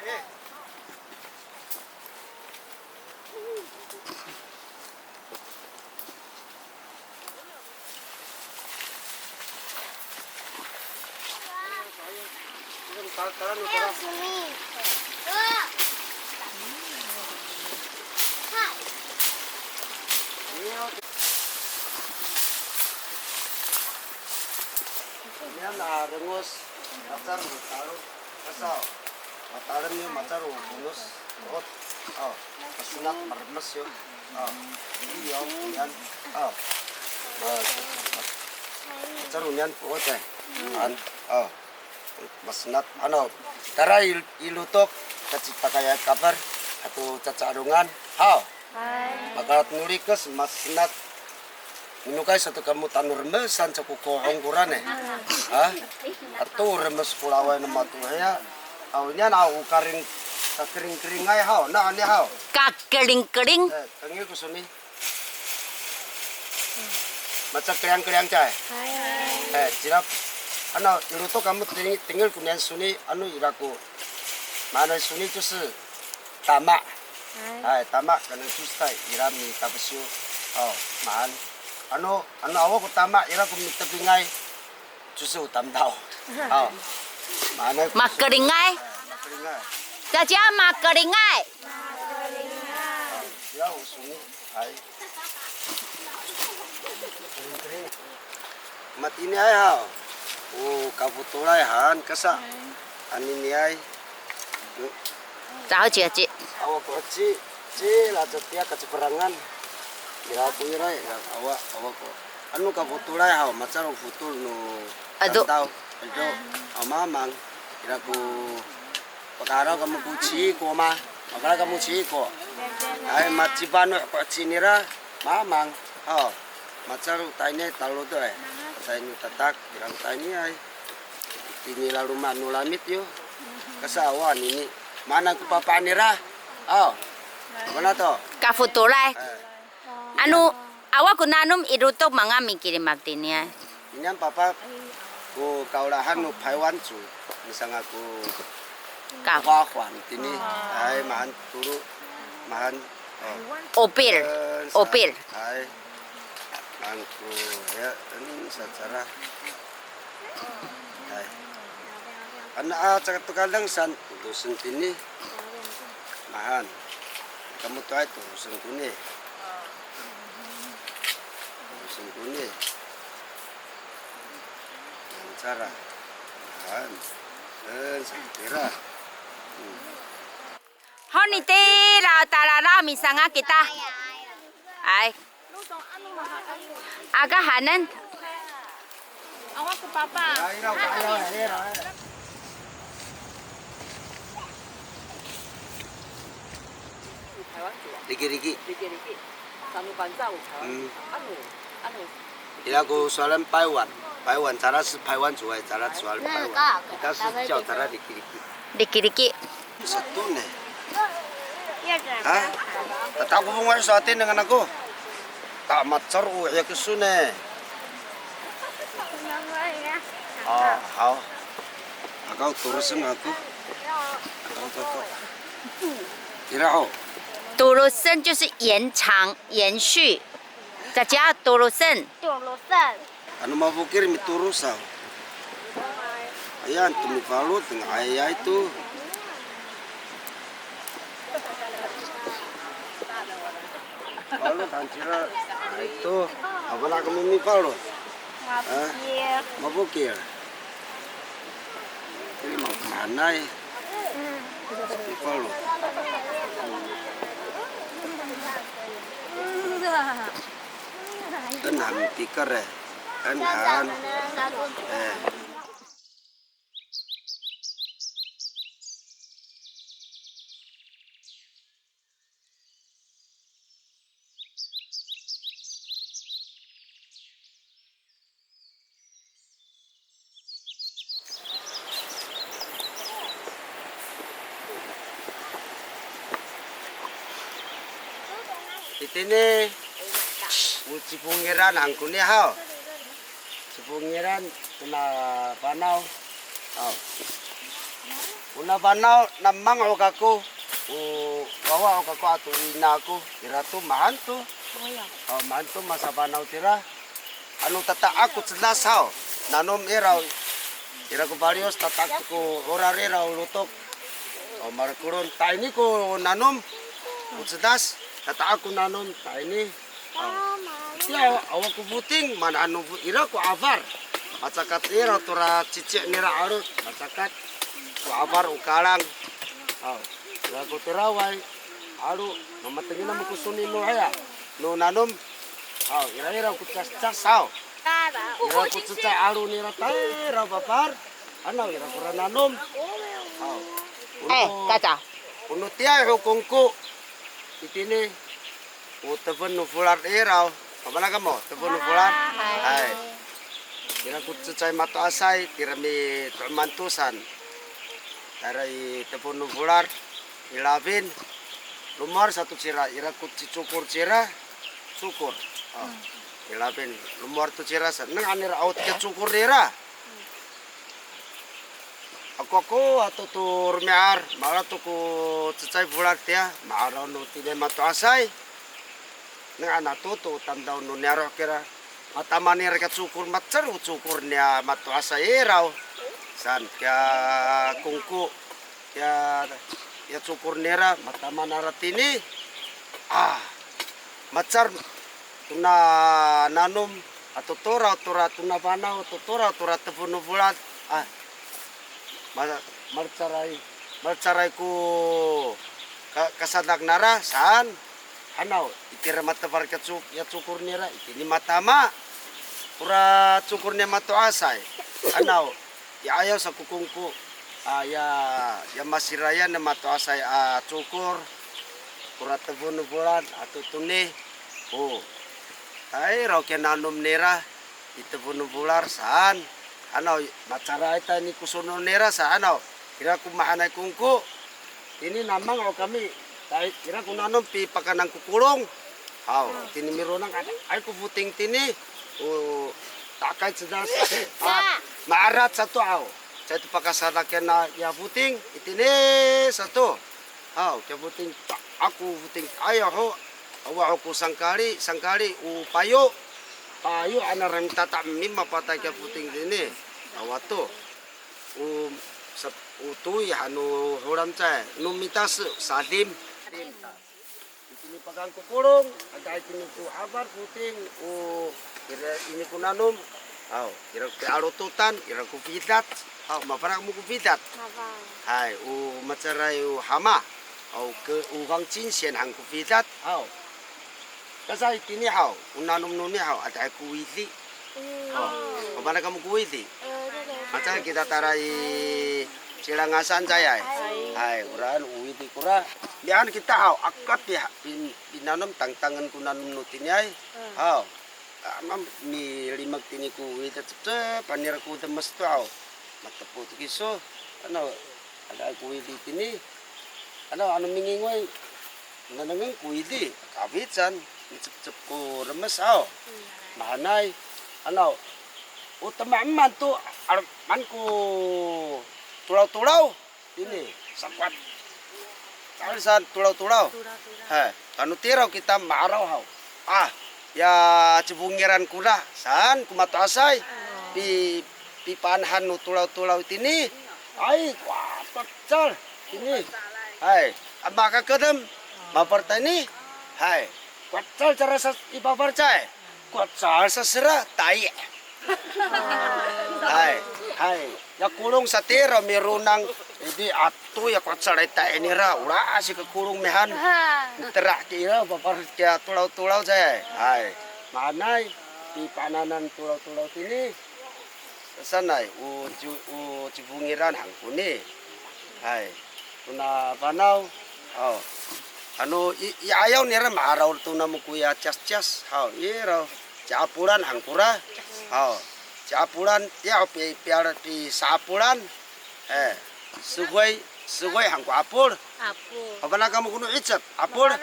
Yan na rengus macar taruh kasau mataran yo macar bunus ot masunat marmes yo ini yo yan macar unian ot an masunat tara ilutok kacita kaya kabar atau cacarungan makalat nulikas masunat Minukay satu kamu tanur remesan cukup kohong kurane, atau remes pulawai nama tuhaya, awalnya nau kering kering ay hao, na ani hao. Kering. Tengil kusuni, macam kering cai. Jirap, iluto kamu tinggal kunian suni, iraku, mana suni tu se tamak, tamak karena susah, irami tapesyu, maan. Awak utama ira kung mitapingay susu utam daw. Makeringai. Caca makeringai. Ya usuni ay. Matini ay ha. Kaputulay han kasa. Anini ay. Tahu cik. Awak ko ci la jatia kaceperangan. Iraku irai awak ko kaputulay ha macar futul no tahu mamang iraku pakara kamu kuci ko makala kamu ci ko ay macibano ko cinira mamang macar taine talo to taine tatak iraku taine ay ini lalu manulamit yo kasawan ini mana ku papanira mana to Kafutulay. Awak kunanum irutok mga mikirim magtinya. Inyan papa ku kaulahan nu Taiwan su misalnya ku kawan tini ay mahan turu mahan opil ay mahan ku ya ini secara ay cakap kadang san dusun tini mahan kamu tuh itu dusun kuni sungguhnya cara dan segera Honi te la misanga kita. Ay. Aga hanan. Awak ke papa. Diki. Sanu panjang. Iraku soalan Paiwan cara Paiwan jual cara soal Paiwan kita sejauh cara Dikiriki. satu nih tak aku mau suatin dengan aku tak macar ya kesune aku turusin aku Iraho 杜鲁森就是延长、延续，再加杜鲁森。 Ano mabukir miturusaw. Ayan, tumipalo, tingaya itu. Palo, tansira. Itu, apa nak kami mipalo? Mabukir. Ini mau kemana ya? Mipalo. Kan tikar ya. Kan Itini cipungiran angkunnya hao. Cipungiran kena panau. Tunabanaw namang o kako. Wawa o kako ato ina ako. Tira to mahanto. Mahanto masabanaw tira. Anu tata ako cedas hao. Nanom iraw. Tira ko varios tatak ko orare raw lutok. Markuron ta ini ko nanom. Cedas tata aku nanom ta ini. Ya awak ko buting mana anu ira ko avar. Macakat ira tura cicik nira arut. Macakat ko avar ukalang. Ira ko tirawai. Aru mamatengin mo kusuni no haya. No nanom. Ira ko cas-cas sao. Ira ko cicak aru nira tai ra papar. Ano ira ko nanom. Kaca. Uno tiay hukungku. Itini. Utapun no fular iraw. Pamana ka mo? Utapun no fular. Ay. Tira ko cicay mato asay. Tira mi mantusan. Taray utapun no fular. Ilabin. Lumar satu cira. Ira ko cicukur cira. Cukur. Ilabin. Lumar tu cira. Nang anir out ke cukur nira. Ako atau tur mear, malah tu ko cecai bulat ya, malah nu tine matu asai. Nang anak tu tanda nu nyarok kira, mata manir ke cukur macer cukurnya matu asai rau, san kya kungku, ya cukur nera mata manarat ini, macer tuna nanum atau tora tuna panau atau tora tepunu bulat, marcarai ku kasadak nara saan anau itira mata barka ya cukur nira ini matama pura cukurnya matu asai anau ya ayo sa kukungku ya masiraya na matu asai cukur pura tebun bulan atau tuni ay raw nanum nira itebun bular saan ano macara ita ni kusuno nera sa ano kira kumaanay kungku ini namang o kami kahit kira kunanom pi pakanang kukulong tini mirunang ay kufuting tini takay sedas maarat satu sa ito pakasalakyan na ya futing itini satu kaya futing aku futing ayaw ho awa ako sangkali payo anaram tatamim mapatay ka puting dini awato utuy anu huram chay numitas sadim ini pagang kukulong ada ini ku abar puting ini ku nanum kira arututan kira ku vidat maparang mo ku vidat hai macaray hama ke ugang cinsian hang ku vidat Kasi kini hao, unanum nuni hao, ada kuwiti. Mana kamu kuwiti? Macam kita tarai silangasan saya. Hai, uran uwiti kura. Lian kita hao, akad ya, binanum tangan kunanum nutinyai. Hao, amam mi limak tini kuwiti cepet, panir ku temes tu hao. Matepu tu kiso, ano ada kuwiti tini, ano mingingway, nanangang kuwiti, kabitan. Cep ko remes manay ano utamaman to man ko tulaw ini sakwat saan tulaw anu tiraw kita maaraw ya cebungiran kuda saan kumato asay pi panhan no tulaw tini ay pacal ini abaka kedem mapartani Kuatsal cara ipaparcay. Kuatsal sa sira tayi. Hai. Ya kulong sa tira mirunang idi atu ya kuatsal tayi nira ura si kulong mehan. Terak kira papar kya tulaw saya. Hai. Manay di pananan tulaw ini. Sanay u cibungiran hangkuni. Hai. Tuna panaw. Anu ayaw nira maaraw tu namu kuya cas iraw capuran hangkura capuran ya piara pi sapuran sugoi hangku apur apa nak kamu kuno icap apur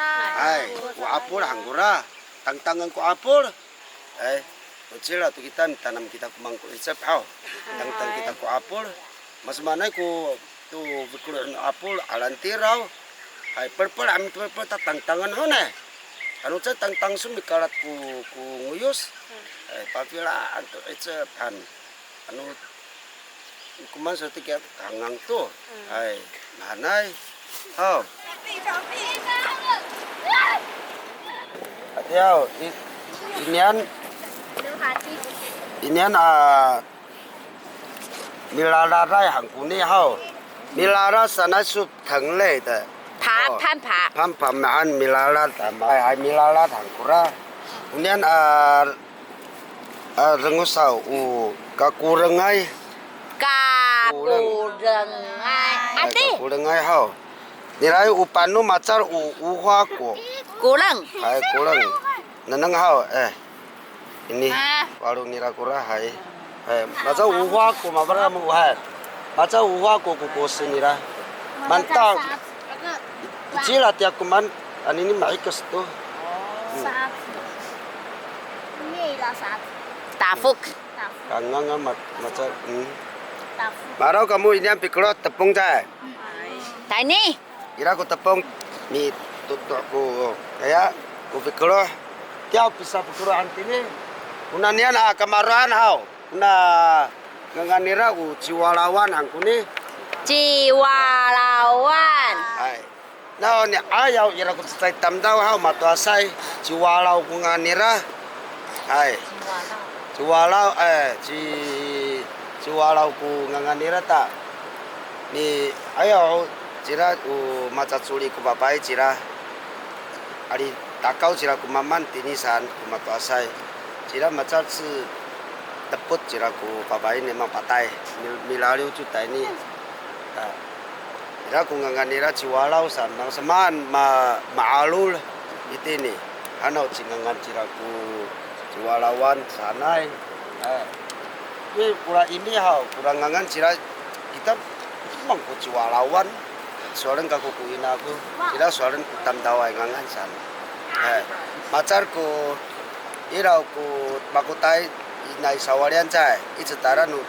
apur hangkura tangan ku apur Ucila tu kita tanam kita kumangku icap tang kita ku apur mas mana ku tu pikul apul alantirau. Ai perper am perper ta tangan hone. Anu ce tang sumikarat ku nguyus. Ai papila antu ece pan. Anu kuman setik kangang tu. Ai manai. Hau. Atiau inian milara rai hangkuni hau. Milara sana sup thang le de. 攀爬， Pam nahan milara tama ai milara hangkura. Inian rengusau kakurengai. 嘎古人爱，啊对， Kakurengai hau. Nilai upanu macar uha ko. 古人， Hai kurang. Neneng hau ini warung nirakura hai. Maca uha ko mabara mu hai. Maca uha ko senira. Mantap. Icilah tiap kuman ini maikas tuh. 打福， Kangang maca. Marau kamu ini yang pikulot tepung cai. 来呢， Kira aku tepung mi tutuk ku kayak ku pikulot. Tiap bisa pikulot antini. Una nian kamaran hau. Una nganganira ku ciwalawan hangkuni. 吉瓦老湾， Ai. Now ni ayaw ira ko sa tamdaw ha matuasay ciwalaw ko nga nira. Ai. Ciwalaw ciwalaw ko nga nira ta. Ni ayaw jira u macaculi ko babae jira. Ari takau jira ko maman tinisan ko matuasay. Jira macal si teput jira ko babae memang patay. Milaliw juta ini. Ira kung nganganira ciwalau sanang seman maalul itini hanau cingangan ciraku ciwalawan sanai ini pura ini hau kurang ngangan cira kita mangku ciwalawan soalnya kaku kuina aku cira soalnya utam dawai ngangan san macarku irau ku makutai inai sawarian cai icetara nu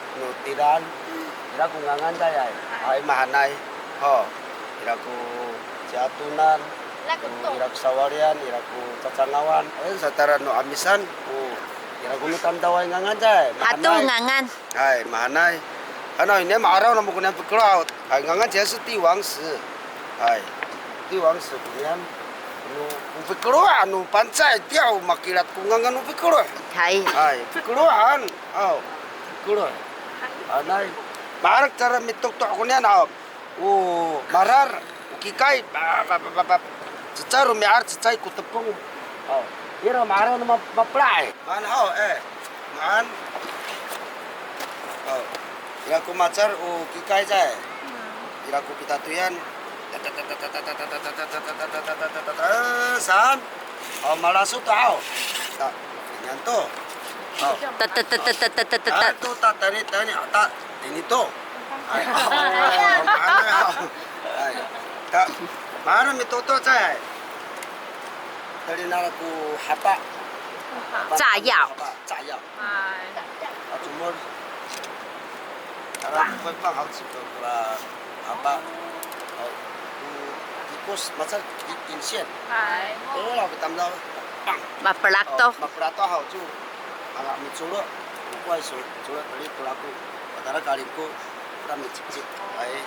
tiran ira ku ngangan cai ai mahanai iraku jatunan, iraku sawarian, iraku cacangawan, setara no amisan, iraku nutam dawai ngangan jai. hatu ngangan, Hai, manai. Karena ini marau namu kunan pikulaut, hai ngangan jai setiwang se, hai, tiwang se kunan, nu pikulaut, nu pancai tiau makilat kungangan nu pikulaut. 係 Hai, pikuluan, pikuluan. Manai, marak cara mitok tok kunan marar ukikai cecai rumiar cecai ku tepung ira marar nama maplai man man ira ku macar ukikai jai ira ku pitatuyan san malasu tau tak nyanto tu tak tani tak ini tu Kak, mana mitoto cai? Dari naraku hapa. 炸药，炸药。Cuma cara memang harus bergerak apa? Tikus macam insien. Oh, kita tahu. Bang. 嘛不拉多， Maperato hau tu. Agak micuro. Kuai curo dari pelaku. Padahal kaliku kita micicip. Ai.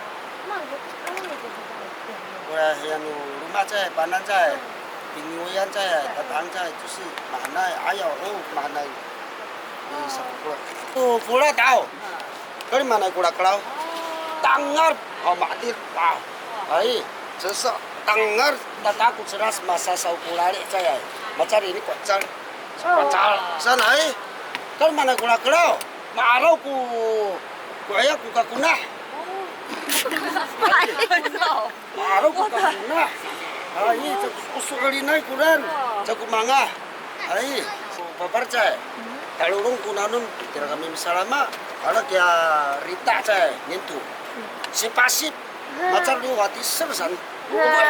Wah, yang rumah cai, panan cai, pinguyan cai, tetang cai, itu mana ayau, mana ini sepuluh. Pula tahu, dari mana kurang tahu? Tangar, mati tahu. Ai, sesok tangar, takut seras masa sau pulari cai, macam ini kocar, sana ai, dari mana kurang tahu? Marau ku ayah ku kakunah. Araw ko kakuna. Ay, usukalin na kuran. Sa kumanga. Ay, paparcay. Talurong kunanon. Kira kami misalama. Ala kaya Rita cay. Nintu. Si Pasip. Macar di wati sersan.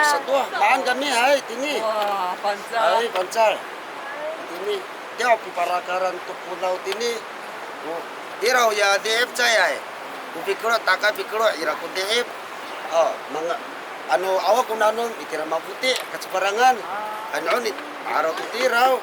Satu. Maan kami ay. Tini. Wah, panjang. Ay, pancal. Tini. Dia piparakaran tupunaw tini. Tiraw ya DF cay ay. Kupikro, taka pikro, ira ku DF. Oh, mga ano awak kung nanon itira maputi kasaparangan. Ano ni araw tutiraw.